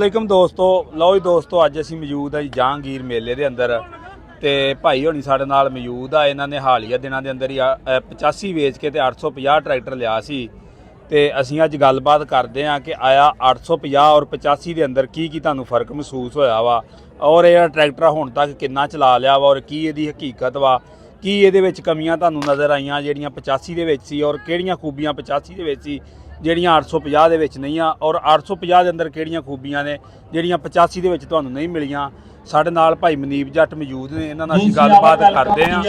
ਵਾਲੇਕੁਮ ਦੋਸਤੋ। ਲਓ ਜੀ ਦੋਸਤੋ, ਅੱਜ ਅਸੀਂ ਮੌਜੂਦ ਹਾਂ ਜੀ ਜਹਾਂਗੀਰ ਮੇਲੇ ਦੇ ਅੰਦਰ ਤੇ ਭਾਈ ਹੋਣੀ ਸਾਡੇ ਨਾਲ ਮੌਜੂਦ ਆ। ਇਹਨਾਂ ਨੇ ਹਾਲੀਆ ਦਿਨਾਂ ਦੇ ਅੰਦਰ ਹੀ 85 ਵੇਚ ਕੇ ਤੇ 850 ਟਰੈਕਟਰ ਲਿਆ ਸੀ ਤੇ ਅਸੀਂ ਅੱਜ ਗੱਲਬਾਤ ਕਰਦੇ ਹਾਂ ਕਿ ਆਇਆ 850 ਔਰ 85 ਦੇ ਅੰਦਰ ਕੀ ਤੁਹਾਨੂੰ ਫਰਕ ਮਹਿਸੂਸ ਹੋਇਆ ਵਾ ਔਰ ਇਹ ਟਰੈਕਟਰ ਹੁਣ ਤੱਕ ਕਿੰਨਾ ਚਲਾ ਲਿਆ ਵਾ ਔਰ ਕੀ ਇਹਦੀ ਹਕੀਕਤ ਵਾ, ਕੀ ਇਹਦੇ ਵਿੱਚ ਕਮੀਆਂ ਤੁਹਾਨੂੰ ਨਜ਼ਰ ਆਈਆਂ ਜਿਹੜੀਆਂ 85 ਦੇ ਵਿੱਚ ਸੀ ਔਰ ਕਿਹੜੀਆਂ ਖੂਬੀਆਂ 85 ਦੇ ਵਿੱਚ ਸੀ ਜਿਹੜੀਆਂ 850 ਦੇ ਵਿੱਚ ਨਹੀਂ ਆ ਔਰ 850 ਦੇ ਅੰਦਰ ਕਿਹੜੀਆਂ ਖੂਬੀਆਂ ਨੇ ਜਿਹੜੀਆਂ 85 ਦੇ ਵਿੱਚ ਤੁਹਾਨੂੰ ਨਹੀਂ ਮਿਲੀਆਂ। ਸਾਡੇ ਨਾਲ ਭਾਈ ਮਨੀਪ ਜੱਟ ਮੌਜੂਦ ਨੇ, ਇਹਨਾਂ ਨਾਲ ਅਸੀਂ ਗੱਲਬਾਤ ਕਰਦੇ ਹਾਂ।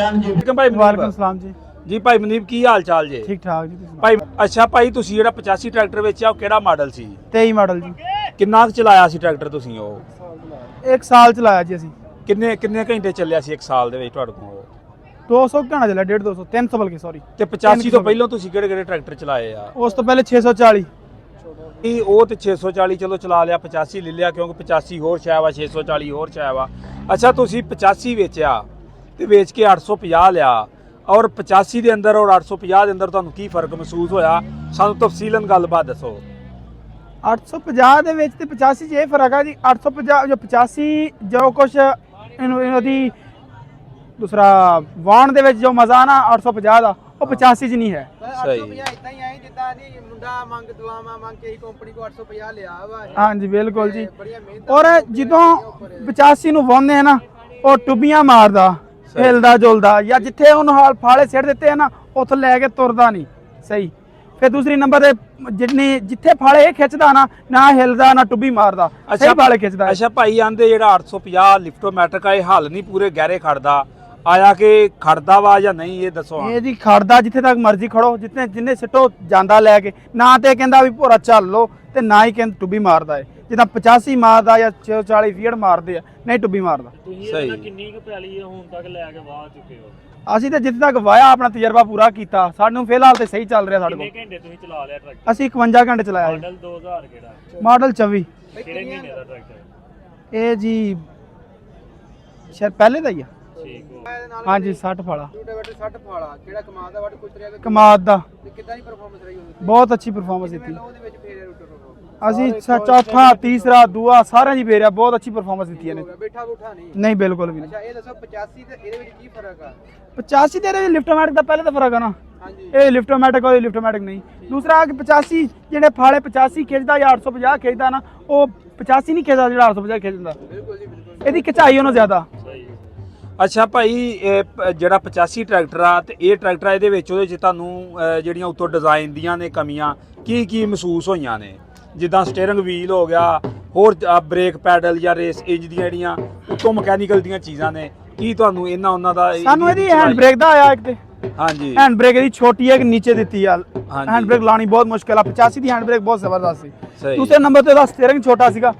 ਭਾਈ ਵਾਲੇਕੁਮ ਸਲਾਮ ਜੀ। ਜੀ ਭਾਈ ਮਨੀਪ, ਕੀ ਹਾਲ ਚਾਲ ਜੇ? ਠੀਕ ਠਾਕ ਜੀ। ਭਾਈ ਅੱਛਾ ਭਾਈ, ਤੁਸੀਂ ਜਿਹੜਾ 85 ਟਰੈਕਟਰ ਵੇਚਿਆ ਉਹ ਕਿਹੜਾ ਮਾਡਲ ਸੀ? 23 ਮਾਡਲ ਜੀ। ਕਿੰਨਾ ਕੁ ਚਲਾਇਆ ਸੀ ਟਰੈਕਟਰ ਤੁਸੀਂ? ਉਹ 1 ਸਾਲ ਚਲਾਇਆ ਜੀ ਅਸੀਂ। ਕਿੰਨੇ ਘੰਟੇ ਚੱਲਿਆ ਸੀ 1 ਸਾਲ ਦੇ ਵਿੱਚ ਤੁਹਾਡੇ ਕੋਲ? 200 ਘੰਟਾ ਚੱਲਿਆ, 150 200 300 ਬਲਕਿ ਸੌਰੀ। ਤੇ 85 ਤੋਂ ਪਹਿਲਾਂ ਤੁਸੀਂ ਕਿਹੜੇ ਟਰੈਕਟਰ ਚਲਾਏ ਆ? ਉਸ ਤੋਂ ਪਹਿਲੇ 640। ਉਹ ਤੇ 640 ਚਲੋ ਚਲਾ ਲਿਆ, 85 ਲੈ ਲਿਆ ਕਿਉਂਕਿ 85 ਹੋਰ ਛਾਇਆ ਵਾ, 640 ਹੋਰ ਛਾਇਆ ਵਾ। ਅੱਛਾ, ਤੁਸੀਂ 85 ਵੇਚਿਆ ਤੇ ਵੇਚ ਕੇ 850 ਲਿਆ ਔਰ 85 ਦੇ ਅੰਦਰ ਔਰ 850 ਦੇ ਅੰਦਰ ਤੁਹਾਨੂੰ ਕੀ ਫਰਕ ਮਹਿਸੂਸ ਹੋਇਆ? ਸਾਨੂੰ ਤਫਸੀਲਨ ਗੱਲਬਾਤ ਦੱਸੋ। 850 ਦੇ ਵਿੱਚ ਤੇ 85 'ਚ ਇਹ ਫਰਕ ਆ ਜੀ। 850 ਜੋ 85 ਜੋ ਕੁਛ ਇਹਦੀ ਦੂਸਰਾ ਵਾਣ ਦੇ ਵਿੱਚ ਜੋ ਮਜ਼ਾ ਨਾ 850 ਦਾ ਉਹ 85 'ਚ ਨਹੀਂ ਹੈ। ਸਹੀ। ਇਦਾਂ ਹੀ ਆਏ ਜਿੱਦਾਂ ਦੀ ਮੁੰਡਾ ਮੰਗ ਦੁਆਵਾਂ ਮੰਗ ਕੇ ਹੀ ਕੰਪਨੀ ਕੋ 850 ਲਿਆ ਵਾ। ਹਾਂਜੀ ਬਿਲਕੁਲ ਜੀ। ਬੜੀਆਂ ਮਿਹਨਤ ਔਰ ਜਦੋਂ 85 ਨੂੰ ਵਾਉਂਦੇ ਆ ਨਾ ਉਹ ਟੁੱਬੀਆਂ ਮਾਰਦਾ, ਹਿਲਦਾ ਜੁਲਦਾ, ਜਾਂ ਜਿੱਥੇ ਉਹਨੂੰ ਹਾਲ ਫਾਲੇ ਸਿੱਟ ਦਿੱਤੇ ਆ ਨਾ ਉੱਥੋਂ ਲੈ ਕੇ ਤੁਰਦਾ ਨਹੀਂ ਸਹੀ। ਫਿਰ ਦੂਸਰੀ ਨੰਬਰ ਤੇ ਜਿੱਥੇ ਫਾਲੇ ਇਹ ਖਿੱਚਦਾ ਨਾ ਹਿਲਦਾ ਨਾ ਟੁੱਬੀ ਮਾਰਦਾ, ਸਹੀ ਫਾਲੇ ਖਿੱਚਦਾ। ਅੱਛਾ ਭਾਈ, ਆਂਦੇ ਜਿਹੜਾ 850 ਲਿਫਟੋਮੈਟਿਕ ਆ ਇਹ ਹੱਲ ਨਹੀਂ ਪੂਰੇ ਗਹਿਰੇ ਖੜਦਾ, ਆਇਆ ਕਿ ਖੜਦਾ ਵਾ ਜਾਂ ਨਹੀਂ ਇਹ ਦੱਸੋ। ਇਹ ਜੀ ਖੜਦਾ ਜਿੱਥੇ ਤੱਕ ਮਰਜ਼ੀ ਖੜੋ, ਜਿੰਨੇ ਸਿੱਟੋ ਜਾਂਦਾ ਲੈ ਕੇ, ਨਾ ਤੇ ਕਹਿੰਦਾ ਵੀ ਭੋਰਾ ਚੱਲ ਲੋ ਤੇ ਨਾ ਹੀ ਕਹਿੰਦਾ ਟੁੱਬੀ ਮਾਰਦਾ ਹੈ। ਜਿੱਦਾਂ 85 ਮਾਰਦਾ ਜਾਂ 640 ਫੀਟ ਮਾਰਦੇ ਆ, ਨਹੀਂ ਟੁੱਬੀ ਮਾਰਦਾ। ਸਹੀ। ਕਿੰਨੀ ਕੁ ਪੈਲੀ ਹੁਣ ਤੱਕ ਲੈ ਕੇ ਵਾਹ ਚੁੱਕੇ ਹੋ? ਅਸੀਂ ਤੇ ਜਿੱਥੇ ਤੱਕ ਵਾਇਆ ਆਪਣਾ ਤਜਰਬਾ ਪੂਰਾ ਕੀਤਾ, ਸਾਨੂੰ ਫਿਲਹਾਲ ਤੇ ਸਹੀ ਚੱਲ ਰਿਹਾ ਸਾਡੇ ਕੋਲ। ਕਿੰਨੇ ਘੰਟੇ ਤੁਸੀਂ ਚਲਾ ਲਿਆ ਟਰੈਕਟਰ? ਅਸੀਂ 51 ਘੰਟੇ ਚਲਾਇਆ ਜੀ। ਮਾਡਲ 2000 ਕਿਹੜਾ? ਮਾਡਲ 24। ਕਿਹੜੇ ਮਹੀਨੇ ਦਾ ਟਰੈਕਟਰ? ਇਹ ਜੀ ਸ਼ਾਇਦ ਪਹਿਲੇ ਦਾ ਹੀ ਆ। ਠੀਕ ਹੋ। ਹਾਂਜੀ 60 ਫਾਲਾ ਰੂਟਾਵੇਟਰ 60 ਫਾਲਾ ਕਿਹੜਾ ਕਮਾਦ ਦਾ ਵੱਟ ਕੁਝ ਰਿਹਾ ਕਮਾਦ ਦਾ। ਤੇ ਕਿੱਦਾਂ ਦੀ ਪਰਫਾਰਮੈਂਸ ਰਹੀ ਉਹਦੀ? ਬਹੁਤ ਅੱਛੀ ਪਰਫਾਰਮੈਂਸ ਦਿੱਤੀ। ਉਹਦੇ ਵਿੱਚ ਫੇਰ ਰੂਟਰ ਅਸੀਂ ਚੌਥਾ ਤੀਸਰਾ ਦੂਆ ਸਾਰਿਆਂ ਦੀ ਫੇਰਿਆ, ਬਹੁਤ ਅੱਛੀ ਪਰਫਾਰਮੈਂਸ ਦਿੱਤੀ ਇਹਨੇ। ਬੈਠਾ ਬੂਠਾ ਨਹੀਂ? ਨਹੀਂ ਬਿਲਕੁਲ ਵੀ ਨਹੀਂ। ਅੱਛਾ, ਇਹ ਦੱਸੋ 85 ਤੇ ਇਹਦੇ ਵਿੱਚ ਕੀ ਫਰਕ ਆ? 85 ਦੇ ਲਿਫਟੋਮੈਟਿਕ ਦਾ ਪਹਿਲੇ ਤਾਂ ਫਰਕ ਆ ਨਾ। ਹਾਂਜੀ। ਇਹ ਲਿਫਟੋਮੈਟਿਕ ਔਰ ਲਿਫਟੋਮੈਟਿਕ ਨਹੀਂ। ਦੂਸਰਾ ਕਿ 85 ਜਿਹੜੇ ਫਾਲੇ 85 ਖਿੱਚਦਾ ਜਾਂ 850 ਖਿੱਚਦਾ ਨਾ, ਉਹ 85 ਨਹੀਂ ਖਿੱਚਦਾ ਜਿਹੜਾ 850 ਖਿੱਚਦਾ। ਬਿਲਕੁਲ ਜੀ ਬਿਲਕੁਲ। ਇਹਦੀ ਖਿਚਾਈ ਉਹਨੂੰ ਜ਼ਿਆਦਾ। ਸਹੀ। ਅੱਛਾ ਭਾਈ, ਇਹ ਜਿਹੜਾ 85 ਟਰੈਕਟਰ ਆ ਤੇ ਇਹ ਟਰੈਕਟਰ ਇਹਦੇ ਵਿੱਚ ਉਹਦੇ 'ਚ ਤੁਹਾਨੂੰ ਜਿਹੜੀਆਂ ਉੱਤੋਂ ਡਿਜ਼ਾਈਨ ਦੀਆਂ ਨੇ ਕਮੀਆਂ ਕੀ ਮਹਿਸੂਸ ਹੋਈਆਂ ਨੇ? ਜਿੱਦਾਂ ਸਟੀਅਰਿੰਗ ਵੀਲ ਹੋ ਗਿਆ, ਹੋਰ ਬ੍ਰੇਕ ਪੈਡਲ ਜਾਂ ਰੇਸ ਇੰਜ ਦੀਆਂ ਜਿਹੜੀਆਂ ਉੱਤੋਂ ਮਕੈਨੀਕਲ ਦੀਆਂ ਚੀਜ਼ਾਂ ਨੇ, ਕੀ ਤੁਹਾਨੂੰ ਉਹਨਾਂ ਦਾ? ਸਾਨੂੰ ਇਹਦੀ ਹੈਂਡ ਬ੍ਰੇਕ ਦਾ ਆਇਆ ਇੱਕ ਤੇ। ਹਾਂਜੀ। ਹੈਂਡ ਬ੍ਰੇਕ ਇਹਦੀ ਛੋਟੀ ਹੈ ਕਿ ਨੀਚੇ ਦਿੱਤੀ ਆ। ਹਾਂਜੀ। ਹੈਂਡ ਬ੍ਰੇਕ ਲਾਣੀ ਬਹੁਤ ਮੁਸ਼ਕਿਲ ਆ। 85 ਦੀ ਹੈਂਡ ਬ੍ਰੇਕ ਬਹੁਤ ਜ਼ਬਰਦਸਤ ਸੀ। ਸਹੀ। ਦੂਸਰੇ ਨੰਬਰ ਤੇ ਉਹਦਾ ਸਟੀਅਰਿੰਗ ਛੋਟਾ ਸੀਗਾ,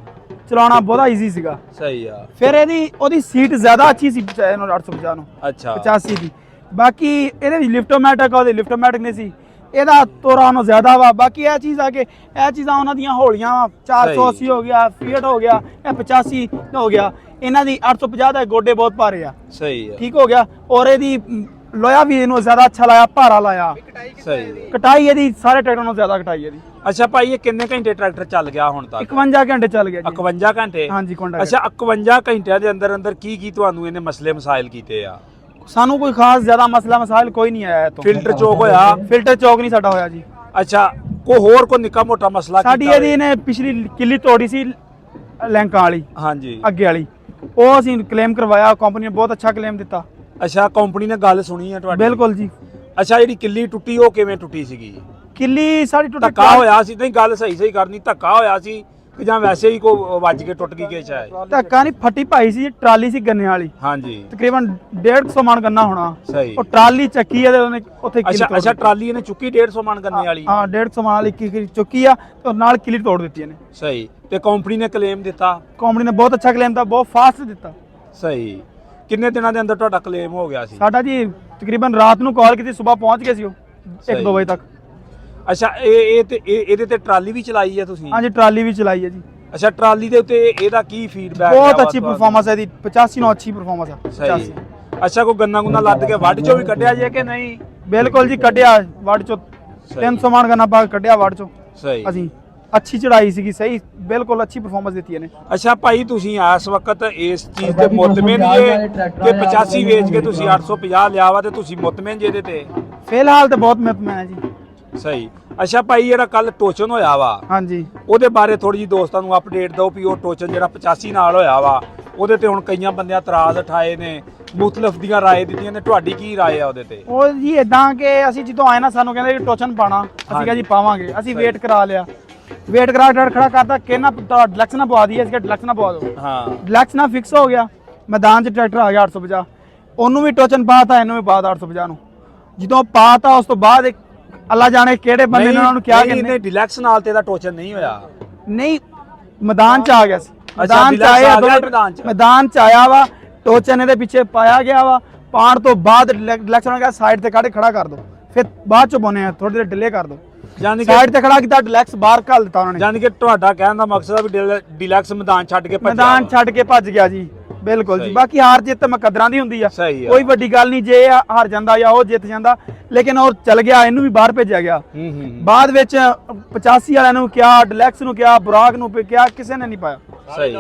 ਚਲਾਉਣਾ ਬਹੁਤਾ ਈਜ਼ੀ ਸੀਗਾ। ਸਹੀ ਆ। ਫਿਰ ਉਹਦੀ ਸੀਟ ਜ਼ਿਆਦਾ ਅੱਛੀ ਸੀ 850 ਨੂੰ। ਅੱਛਾ। 85 ਦੀ। ਬਾਕੀ ਇਹਦੇ ਵਿੱਚ ਲਿਫਟੋਮੈਟਿਕ ਉਹਦੇ ਲਿਫਟੋਮੈਟਿਕ ਨਹੀਂ ਸੀ, ਇਹਦਾ ਤੋਰਾ ਉਹਨੂੰ ਜ਼ਿਆਦਾ ਵਾ। ਬਾਕੀ ਇਹ ਚੀਜ਼ ਆ ਕਿ ਇਹ ਚੀਜ਼ਾਂ ਉਹਨਾਂ ਦੀਆਂ ਹੌਲੀਆਂ ਵਾ। 480 ਹੋ ਗਿਆ, ਫੀਟ ਹੋ ਗਿਆ, ਇਹ 85 ਹੋ ਗਿਆ। ਇਹਨਾਂ ਦੀ 850 ਦਾ ਗੋਡੇ ਬਹੁਤ ਭਾਰੇ ਆ। ਸਹੀ ਆ। ਠੀਕ ਹੋ ਗਿਆ। ਔਰ ਇਹਦੀ ਲੋਹਾ ਵੀ ਇਹਨੂੰ ਜ਼ਿਆਦਾ ਅੱਛਾ ਲਾਇਆ, ਭਾਰਾ ਲਾਇਆ। ਸਹੀ। ਕਟਾਈ ਇਹਦੀ ਸਾਰੇ ਟਰੈਕਟਰਾਂ ਨਾਲੋਂ ਜ਼ਿਆਦਾ ਕਟਾਈ ਇਹਦੀ। ਅੱਛਾ ਭਾਈ, ਇਹ ਕਿੰਨੇ ਘੰਟੇ ਟਰੈਕਟਰ ਚੱਲ ਗਿਆ ਹੁਣ ਤੱਕ? 51 ਘੰਟੇ ਚੱਲ ਗਿਆ ਜੀ। 51 ਘੰਟੇ? ਹਾਂਜੀ ਕੁੰਡਾ। ਅੱਛਾ, 51 ਘੰਟਿਆਂ ਦੇ ਅੰਦਰ ਕੀ ਤੁਹਾਨੂੰ ਇਹਨੇ ਮਸਲੇ ਮਸਾਇਲ ਕੀਤੇ ਆ? ਸਾਨੂੰ ਕੋਈ ਖਾਸ ਜ਼ਿਆਦਾ ਮਸਲਾ ਮਸਾਇਲ ਕੋਈ ਨਹੀਂ ਆਇਆ ਇੱਥੋਂ। ਫਿਲਟਰ ਚੋਕ ਹੋਇਆ? ਫਿਲਟਰ ਚੌਕ ਨਹੀਂ ਸਾਡਾ ਹੋਇਆ ਜੀ। ਅੱਛਾ, ਕੋਈ ਨਿੱਕਾ ਮੋਟਾ ਮਸਲਾ ਸਾਡੀ ਕੀਤਾ ਇਹਦੀ ਹੋਵੇ? ਇਹਨੇ ਪਿਛਲੀ ਕਿੱਲੀ ਤੋੜੀ ਸੀ ਲੈਂਕਾਂ ਵਾਲੀ, ਹਾਂਜੀ। ਅੱਗੇ ਵਾਲੀ, ਉਹ ਅਸੀਂ ਕਲੇਮ ਕਰਵਾਇਆ। ਕੰਪਨੀ ਨੇ ਬਹੁਤ ਅੱਛਾ ਕਲੇਮ ਦਿੱਤਾ। ਅੱਛਾ, ਕੰਪਨੀ ਨੇ ਗੱਲ ਸੁਣੀ ਹੈ ਤੁਹਾਡੀ? ਬਿਲਕੁਲ ਜੀ। ਅੱਛਾ, ਜਿਹੜੀ ਕਿੱਲੀ ਟੁੱਟੀ ਉਹ ਕਿਵੇਂ ਟੁੱਟੀ ਸੀਗੀ? ਕਿੱਲੀ ਸਾਡੀ ਟੁੱਟੀ। ਧੱਕਾ ਹੋਇਆ ਸੀ? ਨਹੀਂ, ਗੱਲ ਸਹੀ ਕਰਨੀ, ਧੱਕਾ ਹੋਇਆ ਸੀ ਕਿ ਜਾਂ ਵੈਸੇ ਹੀ ਕੋ ਵੱਜ ਕੇ ਟੁੱਟ ਗਈ ਕਿ ਸ਼ਾਇਦ? ਧੱਕਾ ਨਹੀਂ, ਫੱਟੀ ਪਾਈ ਸੀ। ਟਰਾਲੀ ਸੀ ਗੰਨੇ ਵਾਲੀ, ਹਾਂਜੀ। ਤਕਰੀਬਨ 150 ਮਣ ਗੰਨਾ ਹੋਣਾ। ਸਹੀ। ਉਹ ਟਰਾਲੀ ਚੱਕੀ ਆ ਤੇ ਉਹਨੇ ਉੱਥੇ ਕਿੱਲੀ ਤੋੜ ਅੱਛਾ, ਟਰਾਲੀ ਇਹਨੇ ਚੁੱਕੀ 150 ਮਣ ਗੰਨੇ ਵਾਲੀ? ਹਾਂ 150 ਮਣ ਵਾਲੀ ਕਿੱਲੀ ਚੁੱਕੀ ਆ ਤੇ ਨਾਲ ਕਿੱਲੀ ਤੋੜ ਦਿੱਤੀ ਇਹਨੇ। ਸਹੀ। ਤੇ ਕੰਪਨੀ ਨੇ ਕਲੇਮ ਦਿੱਤਾ? ਕੰਪਨੀ ਨੇ ਬਹੁਤ ਅੱਛਾ ਕਲੇਮ ਦਿੱਤਾ, ਬਹੁਤ ਫਾਸਟ ਦਿੱਤਾ। ਸਹੀ। ਕਿੰਨੇ ਦਿਨਾਂ ਦੇ ਅੰਦਰ ਤੁਹਾਡਾ ਕਲੇਮ ਹੋ ਗਿਆ ਸੀ? ਸਾਡਾ ਜੀ ਤਕਰੀਬਨ ਰਾਤ ਨੂੰ ਕਾਲ ਕੀਤੀ, ਸਵੇਰ ਪਹੁੰਚ ਗਏ ਸੀ ਉਹ 1-2 ਵਜੇ ਤੱਕ। ਅੱਛਾ, ਇਹਦੇ ਤੇ ਟਰਾਲੀ ਵੀ ਚਲਾਈ ਹੈ ਤੁਸੀਂ? ਹਾਂਜੀ ਟਰਾਲੀ ਵੀ ਚਲਾਈ ਹੈ ਜੀ। ਅੱਛਾ, ਟਰਾਲੀ ਦੇ ਉੱਤੇ ਇਹਦਾ ਕੀ ਫੀਡਬੈਕ? ਬਹੁਤ ਅੱਛੀ ਪਰਫਾਰਮੈਂਸ ਹੈ ਇਹਦੀ। 85 ਨੂੰ ਅੱਛੀ ਪਰਫਾਰਮੈਂਸ ਹੈ। 85। ਸਹੀ। ਅੱਛਾ, ਕੋਈ ਗੰਨਾ ਲੱਦ ਕੇ ਵੱਢ ਚੋਂ ਵੀ ਕੱਢਿਆ ਜੇ ਕਿ ਨਹੀਂ? ਬਿਲਕੁਲ ਜੀ, ਕੱਢਿਆ ਵੱਢ ਚੋਂ। 300 ਮਣ ਗੰਨਾ ਪਾ ਕੇ ਕੱਢਿਆ ਵੱਢ ਚੋਂ। ਸਹੀ। ਅਸੀਂ ਅੱਛੀ ਚੜਾਈ ਸੀਗੀ, ਸਹੀ ਬਿਲਕੁਲ ਅੱਛੀ ਪਰਫਾਰਮੈਂਸ ਦਿੱਤੀ ਇਹਨੇ। ਅੱਛਾ ਭਾਈ ਤੁਸੀਂ ਇਸ ਵਕਤ ਇਸ ਚੀਜ਼ ਤੇ ਮੁਤਮਿਨ ਜੇ ਕਿ 85 ਵੇਚ ਕੇ ਤੁਸੀਂ 850 ਲਿਆ ਵਾ ਤੇ ਤੁਸੀਂ ਮੁਤਮਿਨ ਜੇ ਇਹਦੇ ਤੇ? ਫਿਲਹਾਲ ਤੇ ਬਹੁਤ ਮਿਹਨਤ ਹੈ ਜੀ। ਸਹੀ। ਅੱਛਾ ਭਾਈ ਜਿਹੜਾ ਕੱਲ ਟੋਚਨ ਹੋਇਆ ਵਾ ਹਾਂਜੀ ਉਹਦੇ ਬਾਰੇ ਥੋੜੀ ਜੀ ਦੋਸਤਾਂ ਨੂੰ ਅਪਡੇਟ ਦਿਓ ਵੀ ਉਹ ਟੋਚਨ ਜਿਹੜਾ 85 ਨਾਲ ਹੋਇਆ ਵਾ ਉਹਦੇ ਤੇ ਹੁਣ ਕਈਆਂ ਬੰਦਿਆਂ ਇਤਰਾਜ਼ ਉਠਾਏ ਨੇ, ਮੁਖਤਲਫ ਦੀਆਂ ਰਾਏ ਦਿੱਤੀਆਂ ਨੇ, ਤੁਹਾਡੀ ਕੀ ਰਾਏ ਆ ਉਹਦੇ ਤੇ? ਉਹ ਜੀ ਇਦਾਂ ਕਿ ਅਸੀਂ ਜਦੋਂ ਆਏ ਨਾ ਸਾਨੂੰ ਕਹਿੰਦੇ ਕਿ ਟੋਚਨ ਪਾਣਾ, ਅਸੀਂ ਕਿਹਾ ਜੀ ਪਾਵਾਂਗੇ। ਅਸੀਂ ਵੇਟ ਕਰਾ ਲਿਆ, ਵੇਟ ਕਰਾ ਕੇ ਖੜਾ ਕਰਤਾ ਕਿ ਨਾ ਡਿਲੈਕਸ ਨਾ ਪਵਾ ਦਈਏ, ਅਸੀਂ ਕਿਹਾ ਡਿਲੈਕਸ ਨਾ ਪਵਾ ਦਿਓ। ਹਾਂ ਡਿਲੈਕਸ ਨਾ ਫਿਕਸ ਹੋ ਗਿਆ, ਮੈਦਾਨ 'ਚ ਟਰੈਕਟਰ ਆ ਗਿਆ 850, ਉਹਨੂੰ ਵੀ ਟੋਚਨ ਪਾਤਾ, ਇਹਨੂੰ ਵੀ ਪਾਤਾ 850 ਨੂੰ। ਜਦੋਂ ਪਾਤਾ ਉਸ ਤੋਂ ਬਾਅਦ ਇੱਕ ਅੱਲਾ ਜਾਣੇ ਕਿਹੜੇ ਬੰਦੇ ਨੇ ਉਹਨਾਂ ਨੂੰ ਕਿਹਾ ਕਿ ਨਹੀਂ ਡਿਲੈਕਸ ਨਾਲ ਤੇ ਇਹਦਾ ਟੋਚਨ ਨਹੀਂ ਹੋਇਆ। ਨਹੀਂ ਮੈਦਾਨ 'ਚ ਆ ਗਿਆ ਸੀ, ਮੈਦਾਨ 'ਚ ਡਿਲੈਕਸ ਆਇਆ ਆ ਗਿਆ ਮੈਦਾਨ 'ਚ। ਮੈਦਾਨ 'ਚ ਆਇਆ ਵਾ, ਟੋਚਨ ਇਹਦੇ ਪਿੱਛੇ ਪਾਇਆ ਗਿਆ ਵਾ। ਪਾਉਣ ਤੋਂ ਬਾਅਦ ਡਿਲੈਕਸ ਨੇ ਕਿਹਾ ਸਾਈਡ ਤੇ ਕੱਢ ਕੇ ਖੜਾ ਕਰ ਦੋ, ਫਿਰ ਬਾਅਦ 'ਚ ਪਾਉਣੇ ਆ, ਥੋੜੀ ਦੇਰ ਡਿਲੇ ਕਰ ਦੋ। ਯਾਨੀ ਕਿ ਸਾਈਡ ਤੇ ਖੜਾ ਕੀਤਾ, ਡਿਲੈਕਸ ਬਾਹਰ ਘੱਲ ਦਿੱਤਾ ਉਹਨਾਂ ਨੇ। ਯਾਨੀ ਕਿ ਤੁਹਾਡਾ ਕਹਿਣ ਦਾ ਮਕਸਦ ਆ ਵੀ ਡਿਲੈਕਸ ਮੈਦਾਨ ਛੱਡ ਕੇ ਭੱਜਿਆ ਮੈਦਾਨ ਵਾ। ਛੱਡ ਕੇ ਭੱਜ ਗਿਆ ਜੀ। ਬਿਲਕੁਲ ਜੀ। ਸਹੀ। ਬਾਕੀ ਹਾਰ ਜਿੱਤ ਮੁਕੱਦਰਾਂ ਦੀ ਹੁੰਦੀ ਆ, ਸਹੀ ਆ। ਕੋਈ ਵੱਡੀ ਗੱਲ ਨਹੀਂ ਜੇ ਹਾਰ ਜਾਂਦਾ ਜਾਂ ਉਹ ਜਿੱਤ ਜਾਂਦਾ, ਲੇਕਿਨ ਉਹ ਚੱਲ ਗਿਆ, ਇਹਨੂੰ ਵੀ ਬਾਹਰ ਭੇਜਿਆ ਗਿਆ। ਬਾਅਦ ਵਿੱਚ 85 ਵਾਲਿਆਂ ਨੂੰ ਕਿਹਾ, ਡਿਲੈਕਸ ਨੂੰ ਕਿਹਾ, ਬੁਰਾਕ ਨੂੰ ਕਿਹਾ, ਕਿਸੇ ਨੇ ਨਹੀਂ ਪਾਇਆ। ਸਹੀ।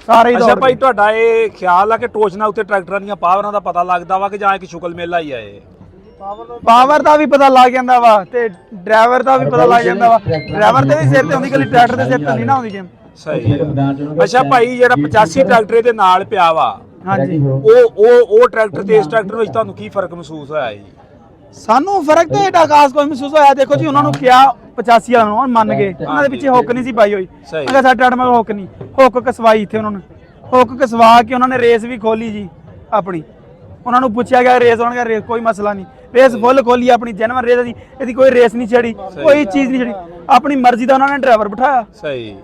ਸਾਰੇ ਹੀ ਅੱਛਾ ਦੌੜ ਭਾਈ ਗਏ। ਤੁਹਾਡਾ ਇਹ ਖਿਆਲ ਆ ਕਿ ਟੋਚਨਾ ਉੱਤੇ ਟਰੈਕਟਰਾਂ ਦੀਆਂ ਪਾਵਰਾਂ ਦਾ ਪਤਾ ਲੱਗਦਾ ਵਾ ਕਿ ਜਾਂ ਇੱਕ ਸ਼ੁਕਲ ਮੇਲਾ ਹੀ ਆ ਇਹ? ਪਾਵਰ ਦਾ ਵੀ ਪਤਾ ਲੱਗ ਜਾਂਦਾ ਵਾ ਤੇ ਡਰਾਈਵਰ ਦਾ ਵੀ ਪਤਾ ਲੱਗ ਜਾਂਦਾ ਵਾ। ਡਰਾਈਵਰ ਤੇ ਵੀ ਸਿਰ ਤੇ ਹੁੰਦੀ, ਕੱਲੀ ਟਰੈਕਟਰ ਦੇ ਸਿਰ ਤੇ ਨਹੀਂ ਨਾ ਹੁੰਦੀ ਗੇਮ। ਸਹੀ। ਅੱਛਾ ਭਾਈ ਜਿਹੜਾ 85 ਟਰੈਕਟਰ ਦੇ ਨਾਲ ਪਿਆ ਵਾ, ਹਾਂਜੀ ਉਹ ਟਰੈਕਟਰ ਤੇ ਇਸ ਟਰੈਕਟਰ ਵਿੱਚ ਤੁਹਾਨੂੰ ਕੀ ਫਰਕ ਮਹਿਸੂਸ ਹੋਇਆ ਜੀ? ਸਾਨੂੰ ਫਰਕ ਤਾਂ ਏਡਾ ਖਾਸ ਕੋਈ ਮਹਿਸੂਸ ਹੋਇਆ। ਦੇਖੋ ਜੀ ਉਹਨਾਂ ਨੂੰ ਕਿਹਾ 85 ਵਾਲਿਆਂ ਨੂੰ ਮੰਨ ਗਏ, ਉਹਨਾਂ ਦੇ ਪਿੱਛੇ ਹੁੱਕ ਨਹੀਂ ਸੀ ਪਾਈ ਹੋਈ। ਸਹੀ। ਅਗਰ ਸਾਡੇ ਟਰੈਕਟਰ ਮਗਰ ਹੁੱਕ ਨਹੀਂ, ਹੁੱਕ ਕਸਵਾਈ ਇੱਥੇ ਉਹਨਾਂ ਨੇ, ਹੁੱਕ ਕਸਵਾ ਕੇ ਉਹਨਾਂ ਨੇ ਰੇਸ ਵੀ ਖੋਲੀ ਜੀ ਆਪਣੀ। ਉਹਨਾਂ ਨੂੰ ਪੁੱਛਿਆ ਗਿਆ ਰੇਸ, ਉਹਨਾਂ ਨੇ ਰੇਸ ਕੋਈ ਮਸਲਾ ਨਹੀਂ, ਰੇਸ ਫੁੱਲ ਖੋਲੀ ਆਪਣੀ ਜੈਨੂਇਨ ਰੇਸ ਦੀ, ਇਹਦੀ ਕੋਈ ਰੇਸ ਨਹੀਂ ਛੜੀ, ਕੋਈ ਚੀਜ਼ ਨਹੀਂ ਛੜੀ। ਆਪਣੀ ਮਰਜ਼ੀ ਦਾ ਉਹਨਾਂ ਨੇ ਡਰਾਈਵਰ ਬਿਠਾਇਆ, ਸਹੀ।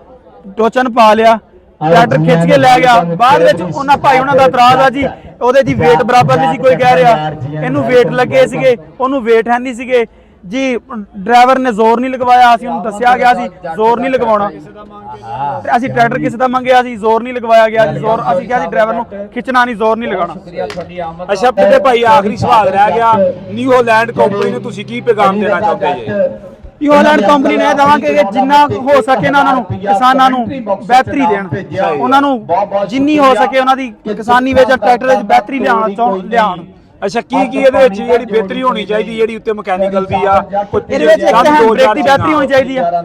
ਟੋਚਨ ਪਾ ਲਿਆ, ਟਰੈਕਟਰ ਖਿੱਚ ਕੇ ਲੈ ਗਿਆ। ਬਾਅਦ ਵਿੱਚ ਉਹਨਾਂ ਭਾਈ ਉਹਨਾਂ ਦਾ ਇਤਰਾਜ਼ ਆ ਜੀ, ਉਹਦੇ ਜੀ weight ਬਰਾਬਰ ਨਹੀਂ ਸੀ ਕੋਈ ਕਹਿ ਰਿਹਾ, ਇਹਨੂੰ weight ਲੱਗੇ ਸੀਗੇ, ਉਹਨੂੰ weight ਹੈ ਨਹੀਂ ਸੀਗੇ ਜੀ। ਡਰਾਈਵਰ ਨੇ ਜ਼ੋਰ ਨਹੀਂ ਲਗਵਾਇਆ, ਅਸੀਂ ਉਹਨੂੰ ਦੱਸਿਆ ਗਿਆ ਸੀ ਜ਼ੋਰ ਨਹੀਂ ਲਗਵਾਉਣਾ, ਤੇ ਅਸੀਂ ਟਰੈਕਟਰ ਕਿਸੇ ਦਾ ਮੰਗਿਆ ਸੀ, ਜ਼ੋਰ ਨਹੀਂ ਲਗਵਾਇਆ ਗਿਆ ਜੀ। ਜ਼ੋਰ ਅਸੀਂ ਕਿਹਾ ਸੀ ਡਰਾਈਵਰ ਨੂੰ ਖਿੱਚਣਾ ਨਹੀਂ, ਜ਼ੋਰ ਨਹੀਂ ਲਗਾਉਣਾ। ਅੱਛਾ ਬੁੱਢੇ ਭਾਈ ਆਖਰੀ ਸਵਾਲ ਰਹਿ ਗਿਆ, ਨਿਊਜ਼ੀਲੈਂਡ ਕੰਪਨੀ ਨੂੰ ਤੁਸੀਂ ਕੀ ਪੈਗਾਮ ਦੇਣਾ ਚਾਹੁੰਦੇ ਜੀ? ਨਿਊਜ਼ੀਲੈਂਡ ਕੰਪਨੀ ਨੇ ਦੇਵਾਂਗੇ ਕਿ ਜਿੰਨਾ ਹੋ ਸਕੇ ਨਾ ਉਹਨਾਂ ਨੂੰ ਕਿਸਾਨਾਂ ਨੂੰ ਬਿਹਤਰੀ ਦੇਣ, ਉਹਨਾਂ ਨੂੰ ਜਿੰਨੀ ਹੋ ਸਕੇ ਉਹਨਾਂ ਦੀ ਕਿਸਾਨੀ ਵਿੱਚ ਟਰੈਕਟਰ ਵਿੱਚ ਬਿਹਤਰੀ ਲਿਆਉਣ। ਅੱਛਾ ਕੀ ਇਹਦੇ ਵਿੱਚ ਜਿਹੜੀ ਬਿਹਤਰੀ ਹੋਣੀ ਚਾਹੀਦੀ, ਜਿਹੜੀ ਉੱਤੇ ਮਕੈਨੀਕਲ ਦੀ ਆ? ਇਹਦੇ ਵਿੱਚ ਇੱਕ ਤਾਂ ਬ੍ਰੇਕ ਦੀ ਬਿਹਤਰੀ ਹੋਣੀ ਚਾਹੀਦੀ ਆ,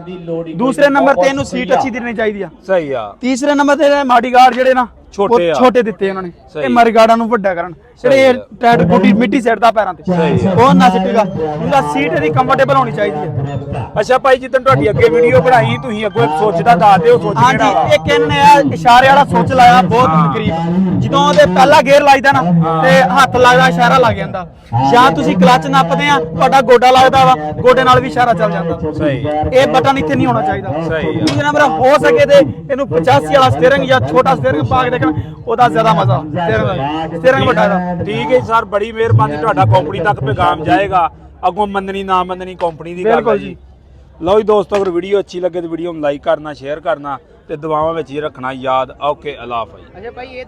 ਦੂਸਰੇ ਨੰਬਰ ਤੇ ਇਹਨੂੰ ਸੀਟ ਅੱਛੀ ਦੇਣੀ ਚਾਹੀਦੀ ਆ। ਸਹੀ ਆ। ਤੀਸਰੇ ਨੰਬਰ ਤੇ ਮਾਡੀ ਗਾਰਡ ਜਿਹੜੇ ਨਾ ਛੋਟੇ ਆ, ਛੋਟੇ ਦਿੱਤੇ ਉਹਨਾਂ ਨੇ, ਸਹੀ। ਇਹ ਮਰੀ ਗਾਰਡਾਂ ਨੂੰ ਵੱਡਾ ਕਰਨ, ਜਿਹੜੇ ਟਾਇਰ ਗੁੱਡੀ ਮਿੱਟੀ ਸਿੱਟਦਾ ਪੈਰਾਂ ਤੇ, ਸਹੀ ਆ। ਉਹ ਨਾ ਸਿੱਟੇਗਾ। ਉਹਦਾ ਸੀਟ ਇਹਦੀ ਕੰਫਰਟੇਬਲ ਹੋਣੀ ਚਾਹੀਦੀ ਹੈ। ਅੱਛਾ ਭਾਈ ਜਿੱਦਣ ਤੁਹਾਡੀ ਅੱਗੇ ਵੀਡੀਓ ਬਣਾਈ ਤੁਸੀਂ ਅੱਗੋਂ ਇੱਕ ਸੋਚਦਾ ਦੱਸ ਦਿਓ, ਸੋਚ ਹਾਂਜੀ, ਕਿਹੜਾ ਵਾ? ਇੱਕ ਇਹਨਾਂ ਨੇ ਇਹ ਇਸ਼ਾਰੇ ਵਾਲਾ ਸੋਚ ਲਾਇਆ ਬਹੁਤ ਕਰੀਬ, ਜਦੋਂ ਉਹਦੇ ਪਹਿਲਾ ਗੇਅਰ ਲਾਈਦਾ ਨਾ ਤੇ ਹੱਥ ਲੱਗਦਾ, ਇਸ਼ਾਰਾ ਲੱਗ ਜਾਂਦਾ। ਜਾਂ ਤੁਸੀਂ ਕਲਚ ਨੱਪਦੇ ਆ, ਤੁਹਾਡਾ ਗੋਡਾ ਲੱਗਦਾ ਵਾ, ਗੋਡੇ ਨਾਲ ਵੀ ਇਸ਼ਾਰਾ ਚੱਲ ਜਾਂਦਾ। ਸਹੀ। ਇਹ ਬਟਨ ਇੱਥੇ ਨਹੀਂ ਹੋਣਾ ਚਾਹੀਦਾ। ਸਹੀ ਆ। ਦੂਜੇ ਨੰਬਰ ਹੋ ਸਕੇ ਤੇ ਇਹਨੂੰ 85 ਵਾਲਾ ਸਟੀਅਰਿੰਗ ਜਾਂ ਛੋਟਾ ਸਟੀਅਰਿੰਗ ਪਾ ਕੇ ਦੇਖਣਾ, ਉਹਦਾ ਜ਼ਿਆਦਾ ਮਜ਼ਾ ਸਟੀਅਰਿੰਗ ਵੱਡਾ ਦਾ। ਠੀਕ ਹੈ ਸਰ, ਬੜੀ ਮਿਹਰਬਾਨੀ, ਤੁਹਾਡਾ ਕੰਪਨੀ ਤੱਕ ਪੈਗਾਮ ਜਾਏਗਾ। ਅੱਗੋਂ ਮੰਨਣੀ ਨਾ ਮੰਨਣੀ ਕੰਪਨੀ ਦੀ ਗੱਲ ਹੈ ਬਿਲਕੁਲ ਜੀ। ਜੀ। ਲਓ ਜੀ ਦੋਸਤੋ, ਅਗਰ ਵੀਡੀਓ ਅੱਛੀ ਲੱਗੇ ਤਾਂ ਵੀਡੀਓ ਨੂੰ ਲਾਈਕ ਕਰਨਾ, ਸ਼ੇਅਰ ਕਰਨਾ ਤੇ ਦੁਆਵਾਂ ਵਿੱਚ ਹੀ ਰੱਖਣਾ ਯਾਦ। ਓਕੇ, ਅੱਲਾ ਹਾਫਿਜ਼। ਅੱਛਾ ਭਾਈ ਇਹ